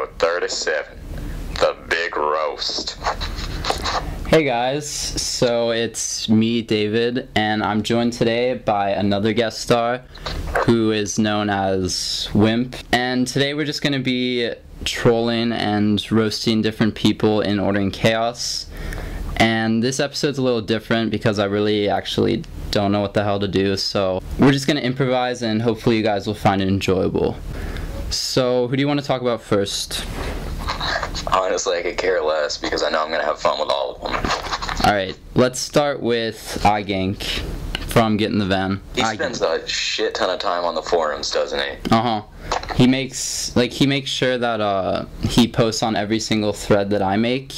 Episode 37, The Big Roast. Hey guys, so it's me, David, and I'm joined today by another guest star who is known as Wimp. And today we're just going to be trolling and roasting different people in Order and Chaos. And this episode's a little different because I really actually don't know what the hell to do, so we're just going to improvise and hopefully you guys will find it enjoyable. So, who do you want to talk about first? Honestly, I could care less because I know I'm going to have fun with all of them. Alright, let's start with iGank from Get in the Van. He spends a shit ton of time on the forums, doesn't he? Uh-huh. He makes sure that he posts on every single thread that I make,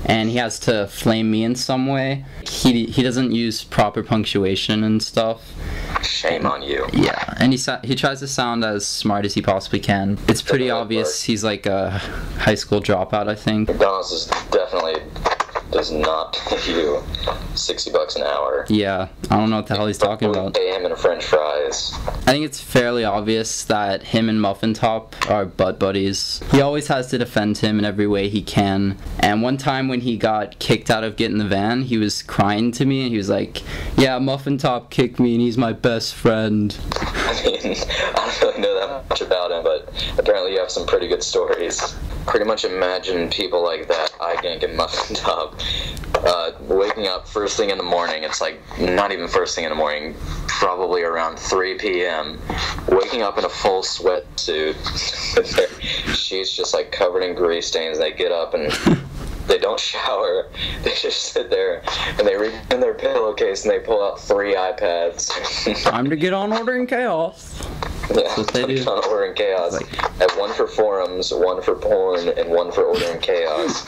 and he has to flame me in some way. He doesn't use proper punctuation and stuff. Shame on you. Yeah, and he tries to sound as smart as he possibly can. It's pretty obvious he's like a high school dropout, I think. McDonald's is definitely does not pay you $60 an hour. Yeah, I don't know what the hell he's talking about. Pay him in French fries. I think it's fairly obvious that him and MuffinTop are butt buddies. He always has to defend him in every way he can. And one time when he got kicked out of Get in the Van, he was crying to me and he was like, "Yeah, MuffinTop kicked me and he's my best friend." I mean, I don't really know that much about him, but apparently you have some pretty good stories. Pretty much imagine people like that, iGank and MuffinTop, waking up first thing in the morning. It's like not even first thing in the morning, probably around 3 p.m. Waking up in a full sweatsuit. She's just like covered in grease stains. They get up and they don't shower. They just sit there and they reach in their pillowcase and they pull out 3 iPads. Time to get on Order and Chaos. Yeah, that's what they do. On Order and Chaos. I have one for forums, one for porn, and one for Order and Chaos.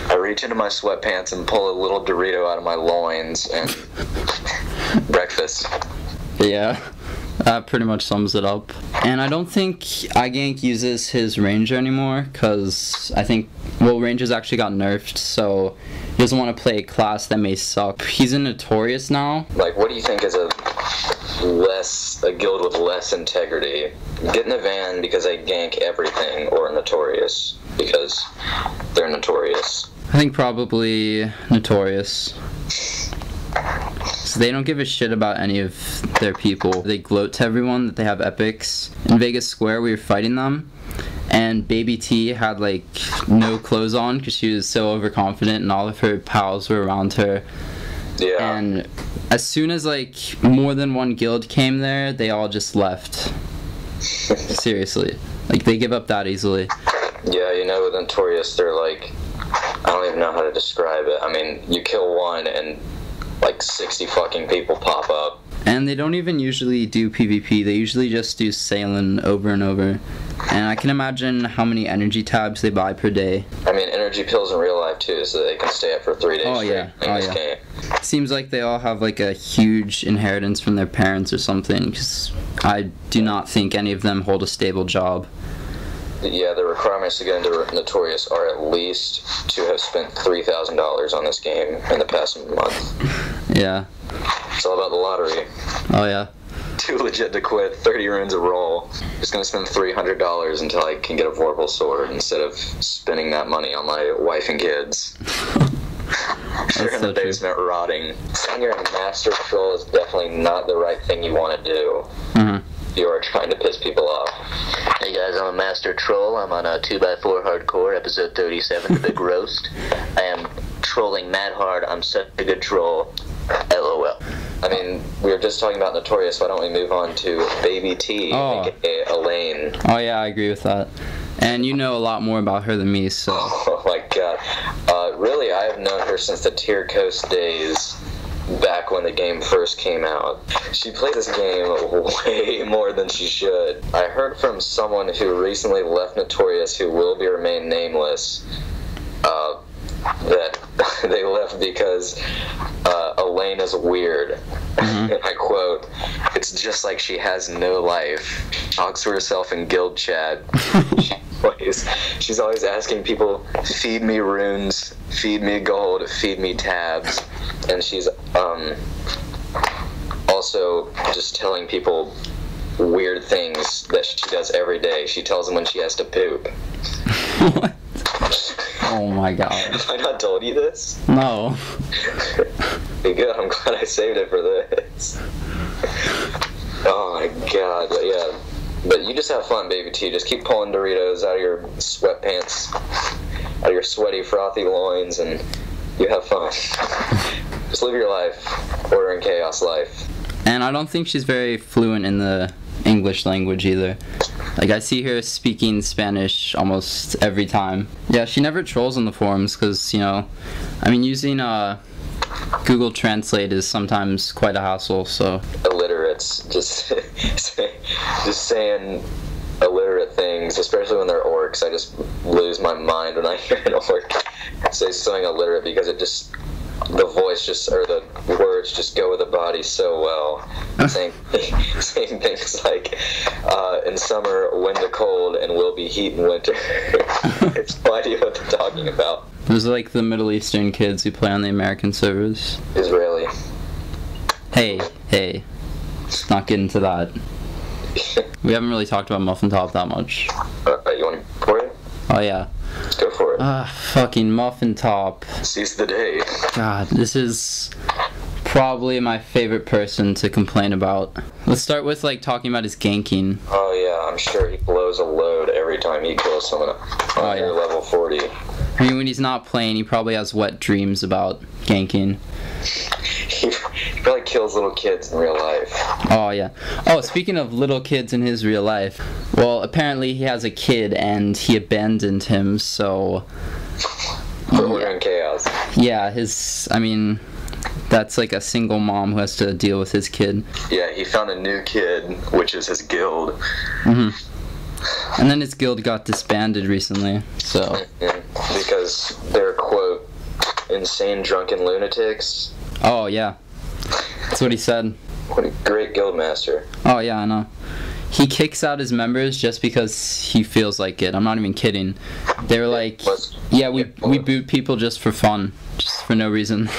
I reach into my sweatpants and pull a little Dorito out of my loins and breakfast. Yeah, that pretty much sums it up. And I don't think iGank uses his Ranger anymore, because I think, well, Ranger's actually got nerfed, so he doesn't want to play a class that may suck. He's in Notorious now. Like, what do you think is a guild with less integrity? Get in the Van because they gank everything, or Notorious because they're notorious? I think probably Notorious. So they don't give a shit about any of their people. They gloat to everyone that they have epics. In Vegas Square, we were fighting them, and Baby T had like no clothes on because she was so overconfident, and all of her pals were around her. Yeah. And as soon as like more than one guild came there, they all just left. Seriously, like they give up that easily. Yeah, you know, with Notorious, they're like, I don't even know how to describe it. I mean, you kill one and like 60 fucking people pop up. And they don't even usually do PvP, they usually just do sailing over and over. And I can imagine how many energy tabs they buy per day. I mean, energy pills in real life too, so they can stay up for 3 days straight in this game. Seems like they all have like a huge inheritance from their parents or something, because I do not think any of them hold a stable job. Yeah, the requirements to get into Notorious are at least to have spent $3,000 on this game in the past month. Yeah. It's all about the lottery. Oh yeah. Too legit to quit. 30 runes a roll. Just gonna spend $300 until I can get a Vorpal sword instead of spending that money on my wife and kids. They're in the basement rotting. Saying you're a master troll is definitely not the right thing you want to do. You are trying to piss people off. Hey guys, I'm a master troll. I'm on 2x4Hardcore, episode 37, The Big Roast. I am trolling mad hard. I'm such a good troll. LOL. I mean, we were just talking about Notorious, why don't we move on to Baby T, aka Elaine. Oh yeah, I agree with that. And you know a lot more about her than me, so... Oh my god. Really, I have known her since the Tier Coast days, back when the game first came out. She plays this game way more than she should. I heard from someone who recently left Notorious, who will be remain nameless, that they left because Elaine is weird. And I quote, "It's just like she has no life. She talks to herself in guild chat. She's always asking people, feed me runes, feed me gold, feed me tabs." And she's also just telling people weird things that she does every day. She tells him when she has to poop. What? Oh my god. Have I not told you this? No. Okay, good. I'm glad I saved it for this. Oh my god. But yeah. But you just have fun, baby T. Just keep pulling Doritos out of your sweatpants, out of your sweaty, frothy loins, and you have fun. Just live your life. Order and chaos life. And I don't think she's very fluent in the English language either. Like, I see her speaking Spanish almost every time. Yeah, she never trolls on the forums because, you know, I mean, using Google Translate is sometimes quite a hassle, so. Illiterates, just saying illiterate things, especially when they're orcs. I just lose my mind when I hear an orc say something illiterate because it just, the voice just, or the words just go with the body so well. saying things like, in summer, wind a cold, and will be heat in winter. It's no idea what they're talking about. Those are like the Middle Eastern kids who play on the American servers. Israeli. Hey, let's not get into that. We haven't really talked about MuffinTop that much. You want to pour it? Oh yeah. Let's go for it. Fucking MuffinTop. Seize the day. God, this is probably my favorite person to complain about. Let's start with like talking about his ganking. Oh yeah, I'm sure he blows a load every time he kills someone on your level 40. I mean, when he's not playing, he probably has wet dreams about ganking. He probably kills little kids in real life. Oh yeah. Oh, speaking of little kids in his real life, well, apparently he has a kid and he abandoned him, so. Order and chaos. Yeah, I mean, that's like a single mom who has to deal with his kid. Yeah, he found a new kid, which is his guild. And then his guild got disbanded recently, so. Because they're, quote, insane drunken lunatics. Oh, yeah. That's what he said. What a great guild master. Oh, yeah, I know. He kicks out his members just because he feels like it. I'm not even kidding. They were like, yeah, we boot people just for fun. Just for no reason.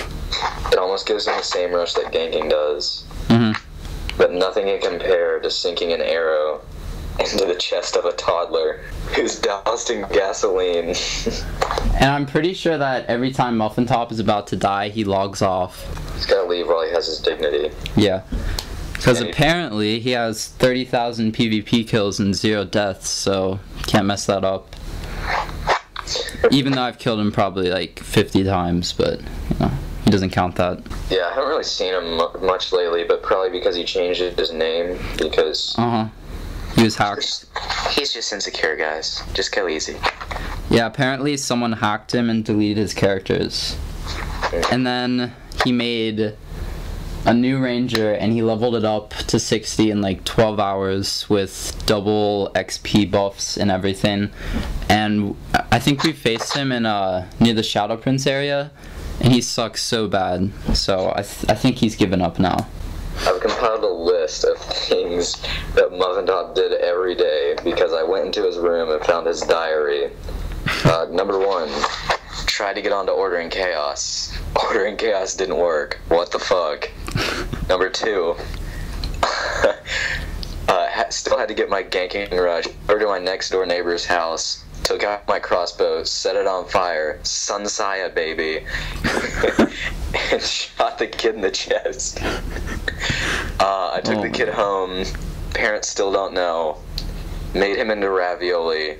It almost gives him the same rush that ganking does. But nothing can compare to sinking an arrow into the chest of a toddler who's doused in gasoline. And I'm pretty sure that every time MuffinTop is about to die, he logs off. He's gotta leave while he has his dignity. Yeah. Because apparently he has 30,000 PvP kills and 0 deaths, so can't mess that up. Even though I've killed him probably like 50 times, but, you know, he doesn't count that. Yeah, I haven't really seen him much lately, but probably because he changed his name, because... He was hacked. He's just insecure, guys. Just go easy. Yeah, apparently someone hacked him and deleted his characters. And then he made a new ranger and he leveled it up to 60 in like 12 hours with double XP buffs and everything. And I think we faced him in near the Shadow Prince area, and he sucks so bad. So I think he's given up now. I've compiled a list of things that MuffinTop did every day because I went into his room and found his diary. Number 1, tried to get onto Order and Chaos. Order and Chaos didn't work. What the fuck? Number 2, still had to get my ganking rush over to my next door neighbor's house. Took out my crossbow, set it on fire, Sunsaya baby, and shot the kid in the chest. I took the kid home, parents still don't know, made him into ravioli,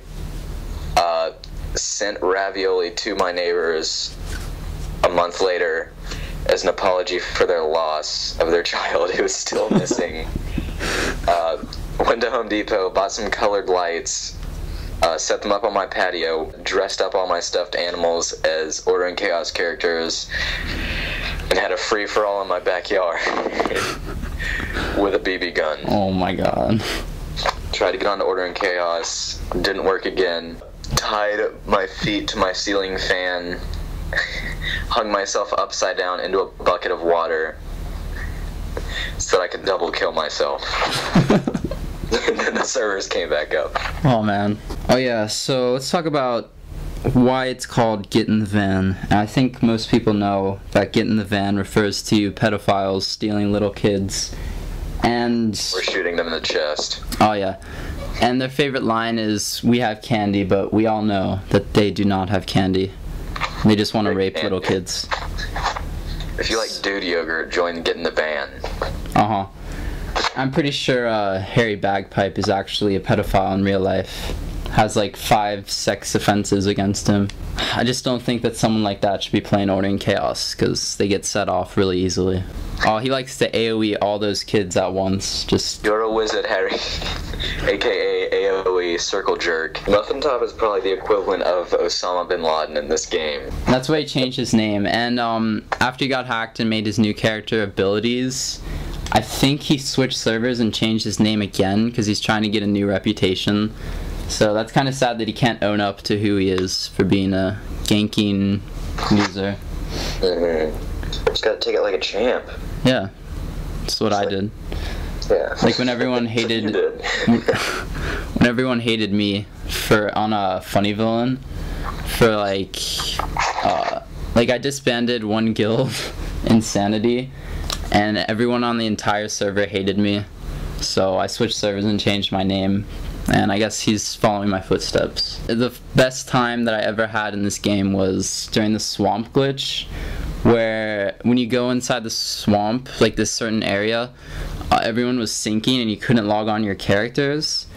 sent ravioli to my neighbors a month later as an apology for their loss of their child who was still missing. Went to Home Depot, bought some colored lights, set them up on my patio, dressed up all my stuffed animals as Order and Chaos characters, and had a free-for-all in my backyard with a BB gun. Oh my god. Tried to get onto Order and Chaos, didn't work again. Tied my feet to my ceiling fan, hung myself upside down into a bucket of water so that I could double kill myself. And then the servers came back up. Oh man. Oh yeah, so let's talk about why it's called Get in the Van. And I think most people know that Get in the Van refers to pedophiles stealing little kids And we're shooting them in the chest. Oh yeah. And their favorite line is, "We have candy, but we all know that they do not have candy. They just want to rape little kids." If you like dude yogurt, get in the band. Uh-huh. I'm pretty sure Harry Bagpipe is actually a pedophile in real life. Has like 5 sex offenses against him. I just don't think that someone like that should be playing Order and Chaos, because they get set off really easily. Oh, he likes to AoE all those kids at once. Just... You're a wizard, Harry. AKA AoE Circle Jerk. MuffinTop is probably the equivalent of Osama bin Laden in this game. That's why he changed his name. And after he got hacked and made his new character abilities, I think he switched servers and changed his name again because he's trying to get a new reputation. So that's kind of sad that he can't own up to who he is for being a ganking loser. Just gotta take it like a champ. Yeah, that's what I did. Yeah. Like when everyone hated, when everyone hated me on a funny villain, for like I disbanded one guild, Insanity, and everyone on the entire server hated me. So I switched servers and changed my name. And I guess he's following my footsteps. The best time that I ever had in this game was during the swamp glitch, where when you go inside the swamp, like this certain area, everyone was sinking and you couldn't log on your characters.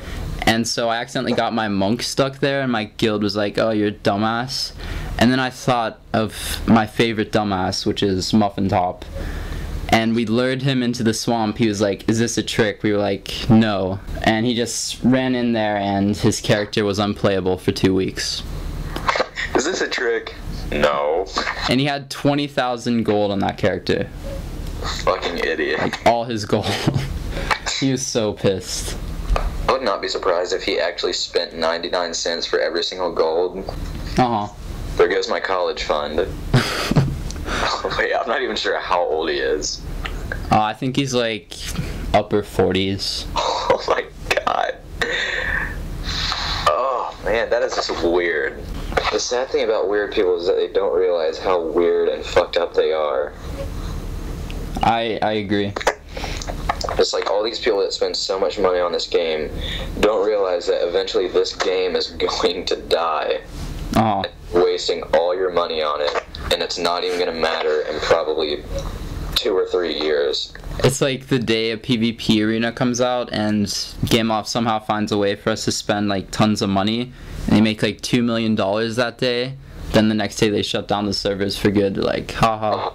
And so I accidentally got my monk stuck there, and my guild was like, "Oh, you're a dumbass." And then I thought of my favorite dumbass, which is MuffinTop. And we lured him into the swamp. He was like, "Is this a trick?" We were like, "No." And he just ran in there, and his character was unplayable for 2 weeks. Is this a trick? No. And he had 20,000 gold on that character. Fucking idiot. Like, all his gold. He was so pissed. I would not be surprised if he actually spent 99 cents for every single gold. Uh-huh. There goes my college fund. Wait, I'm not even sure how old he is. I think he's like upper 40s. Oh my god. Oh man, that is just weird. The sad thing about weird people is that they don't realize how weird and fucked up they are. I agree. It's like all these people that spend so much money on this game don't realize that eventually this game is going to die. Oh. Wasting all your money on it, and it's not even gonna matter in probably 2 or 3 years. It's like the day a PvP arena comes out and GameOff somehow finds a way for us to spend like tons of money, and they make like $2 million that day. Then the next day they shut down the servers for good. Like, haha.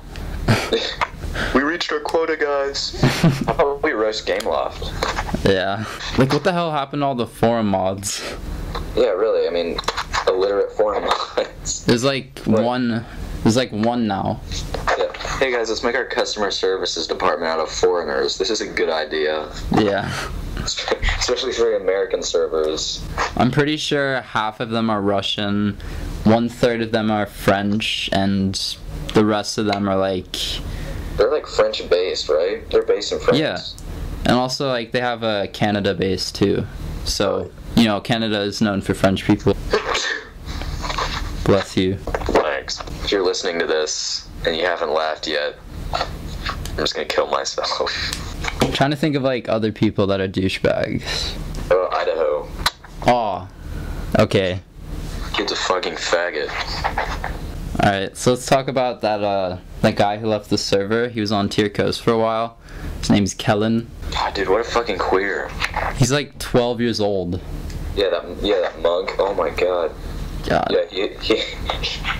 We reached our quota, guys. How about we roast GameLoft? Yeah. Like, what the hell happened to all the forum mods? Yeah, really. I mean, illiterate forum mods. There's like one. There's like one now. Yeah. Hey guys, let's make our customer services department out of foreigners. This is a good idea. Yeah. Especially for American servers. I'm pretty sure half of them are Russian, 1/3 of them are French, and the rest of them are like... They're like French based, right? They're based in France. Yeah. And also like they have a Canada base too. So, you know, Canada is known for French people. Bless you. Thanks. If you're listening to this and you haven't laughed yet, I'm just gonna kill myself. I'm trying to think of like other people that are douchebags. Oh, Idaho. Oh, okay. Kid's a fucking faggot. Alright, so let's talk about that guy who left the server. He was on Tier Coast for a while. His name's Kellen. God, dude, what a fucking queer. He's like 12 years old. Yeah, that monk. Oh my god. God. Yeah, he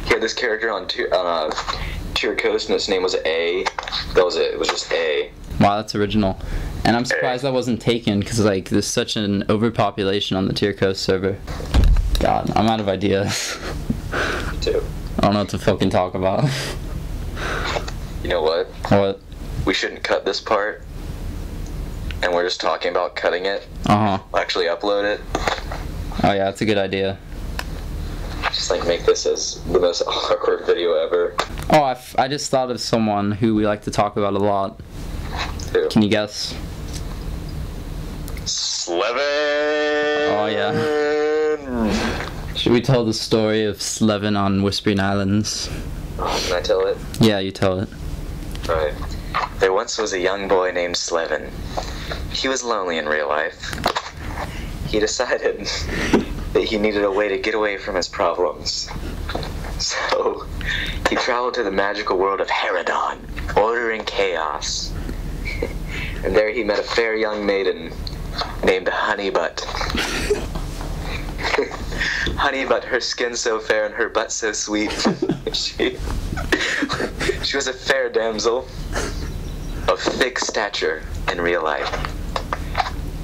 had this character on Tier Coast, and his name was A. That was it. It was just A. Wow, that's original. And I'm surprised that wasn't taken, because like there's such an overpopulation on the Tier Coast server. God, I'm out of ideas. Me too. I don't know what to fucking talk about. You know what? What? We shouldn't cut this part, and we're just talking about cutting it. Uh-huh. We'll actually upload it. Oh yeah, that's a good idea. Just like make this as the most awkward video ever. Oh, I just thought of someone who we like to talk about a lot. Who? Can you guess? Slevin! Oh yeah. Should we tell the story of Slevin on Whispering Islands? Oh, can I tell it? Yeah, you tell it. Alright. There once was a young boy named Slevin. He was lonely in real life. He decided that he needed a way to get away from his problems. So, he traveled to the magical world of Herodon, order and chaos. And there he met a fair young maiden named Honeybutt. Honeybutt, her skin so fair and her butt so sweet. She was a fair damsel of thick stature in real life.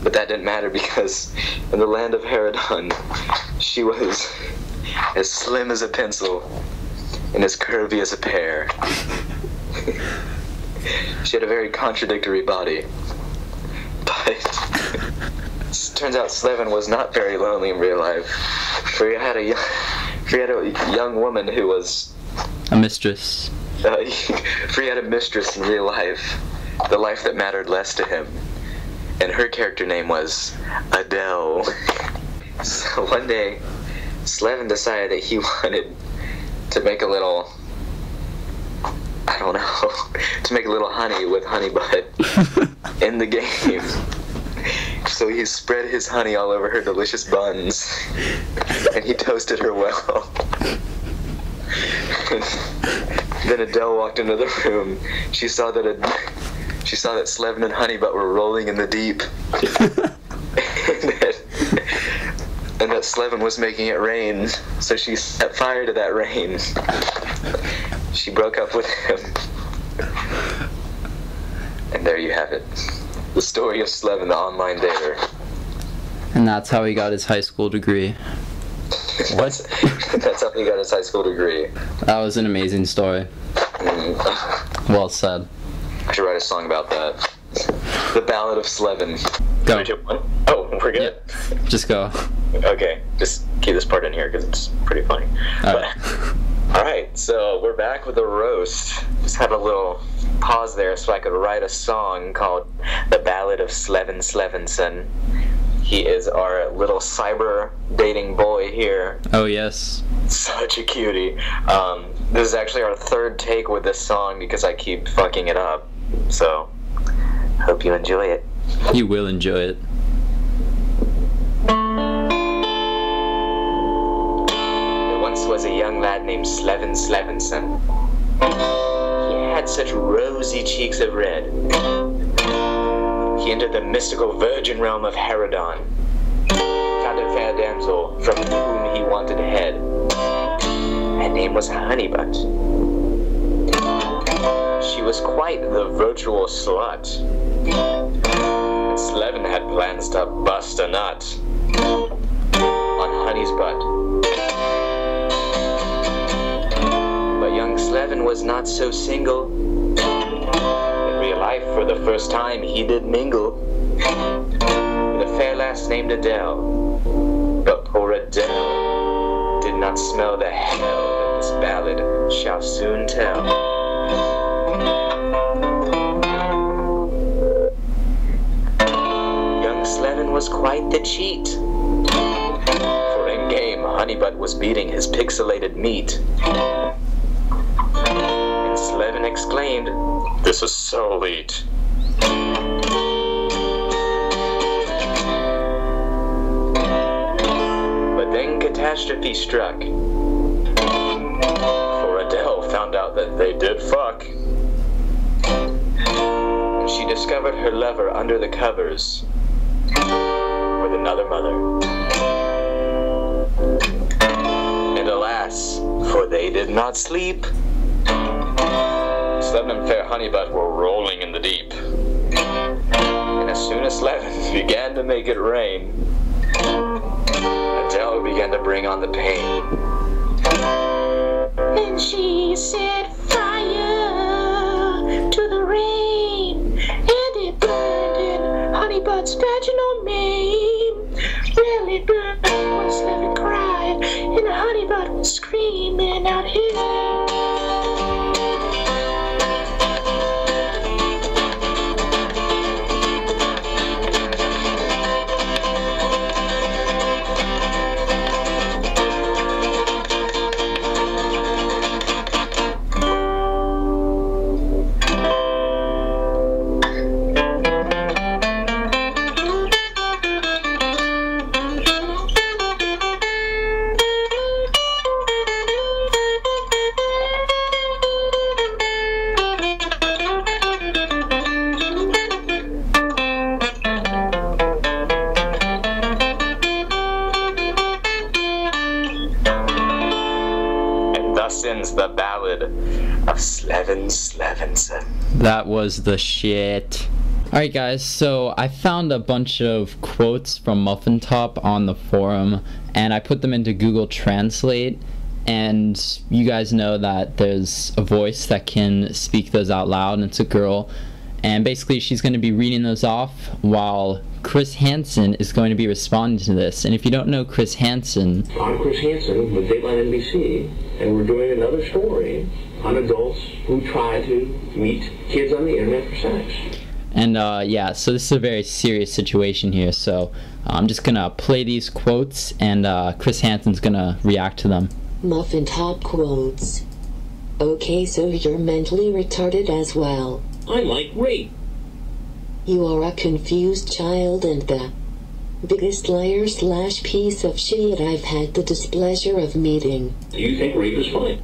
But that didn't matter because in the land of Herodon, she was as slim as a pencil and as curvy as a pear. She had a very contradictory body. But it turns out Slevin was not very lonely in real life. For he had a young woman who was a mistress. For he had a mistress in real life, the life that mattered less to him. And her character name was Adele. So one day, Slevin decided that he wanted to make a little, I don't know, to make a little honey with Honeybutt in the game. So he spread his honey all over her delicious buns, and he toasted her well. Then Adele walked into the room. She saw that Slevin and Honeybutt were rolling in the deep, and that Slevin was making it rain. So she set fire to that rain. She broke up with him, and there you have it. The story of Slevin, the online dater. And that's how he got his high school degree. That's how he got his high school degree. That was an amazing story. Well said. I should write a song about that. The Ballad of Slevin. Go. 3, 2, 1. Oh, we're good? Yep. Just go. Okay, just keep this part in here because it's pretty funny. Alright, so we're back with the roast. Just had a little pause there so I could write a song called The Ballad of Slevin Slevinson. He is our little cyber dating boy here. Oh, yes. Such a cutie. This is actually our third take with this song because I keep fucking it up. So, hope you enjoy it. You will enjoy it. There once was a young lad named Slevin Slevinson. He had such rosy cheeks of red. He entered the mystical virgin realm of Herodon, found a fair damsel from whom he wanted head. Her name was Honeybutt. She was quite the virtual slut, and Slevin had plans to bust a nut on Honey's butt. But young Slevin was not so single. Life for the first time he did mingle with a fair lass named Adele. But poor Adele did not smell the hell that this ballad shall soon tell. Young Slevin was quite the cheat, for in game Honeybutt was beating his pixelated meat. And Slevin exclaimed, "This is so elite." But then catastrophe struck, for Adele found out that they did fuck. And she discovered her lover under the covers with another mother. And alas, for they did not sleep. Slevin and fair Honeybutt were rolling in the deep. And as soon as Slevin began to make it rain, Adele began to bring on the pain. Then she set fire to the rain, and it burned in Honeybutt's vaginal mane. Really burned when Slevin cried, and Honeybutt was screaming out his name. Austin's The Ballad of Slevin Slevinson. That was the shit. Alright guys, so I found a bunch of quotes from MuffinTop on the forum, and I put them into Google Translate, and you guys know that there's a voice that can speak those out loud, and it's a girl, and basically she's going to be reading those off while Chris Hansen is going to be responding to this. And if you don't know Chris Hansen... I'm Chris Hansen with Dateline NBC, and we're doing another story on adults who try to meet kids on the internet for sex. And yeah, so this is a very serious situation here, so I'm just gonna play these quotes, and Chris Hansen's gonna react to them. MuffinTop quotes. Okay, so you're mentally retarded as well. I like rape. You are a confused child and the biggest liar / piece of shit I've had the displeasure of meeting. You think rape is fine?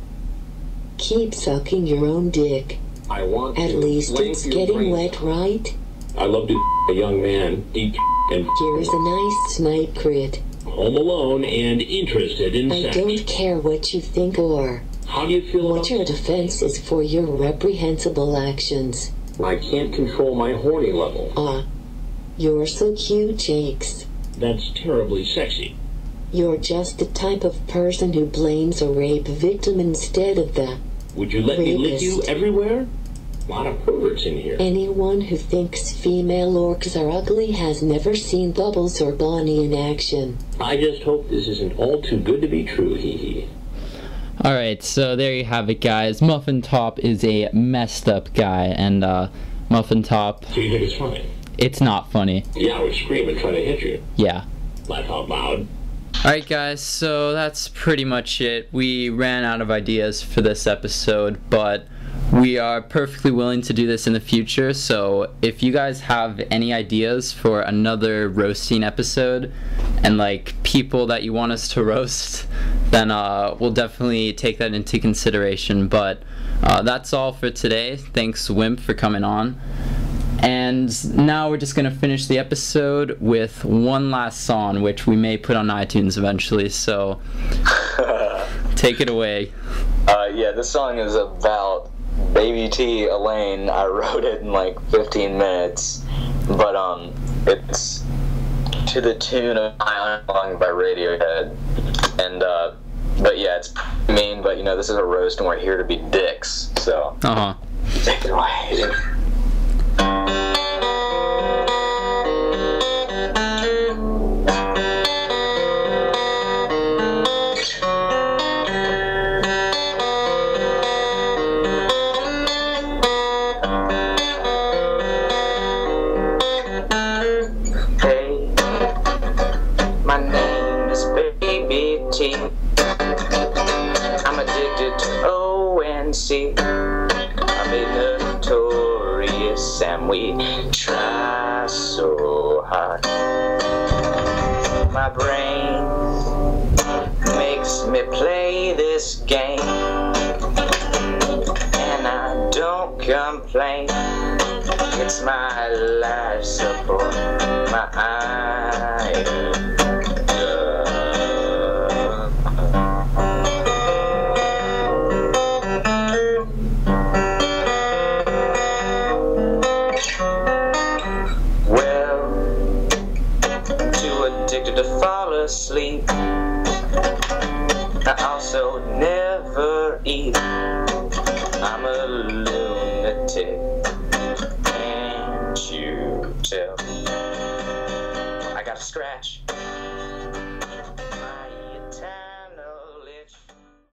Keep sucking your own dick. I want At least it's getting wet, right? I love to a young man, deep and Here's a nice snipe crit. home alone and interested in I sex. don't care what you think or How do you feel what your defense is for your reprehensible actions. I can't control my horny level. You're so cute, Jakes. That's terribly sexy. You're just the type of person who blames a rape victim instead of the Would you let me lick you rapist. everywhere? A lot of perverts in here. Anyone who thinks female orcs are ugly has never seen Bubbles or Bonnie in action. I just hope this isn't all too good to be true, hee hee. Alright, so there you have it, guys. MuffinTop is a messed up guy, and MuffinTop, So you think it's funny? it's not funny. Yeah, I would scream and try to hit you. Yeah. Laugh out loud. Alright guys, so that's pretty much it. We ran out of ideas for this episode, but we are perfectly willing to do this in the future, so if you guys have any ideas for another roasting episode, and like people that you want us to roast, then we'll definitely take that into consideration. But that's all for today. Thanks Wimp for coming on. And now we're just going to finish the episode with one last song, which we may put on iTunes eventually, so take it away. Yeah, this song is about Baby T Elaine. I wrote it in like 15 minutes, but it's to the tune of My Own by Radiohead, and but yeah, it's mean, but you know, this is a roast and we're here to be dicks, so take it away. Hey, my name is Baby T. I'm addicted to ONC. I'm a Notorious and we try so hard. My brain makes me play this game, and I don't complain. It's my life support, my iron. Addicted to fall asleep. I also never eat. I'm a lunatic, can't you tell? I got a scratch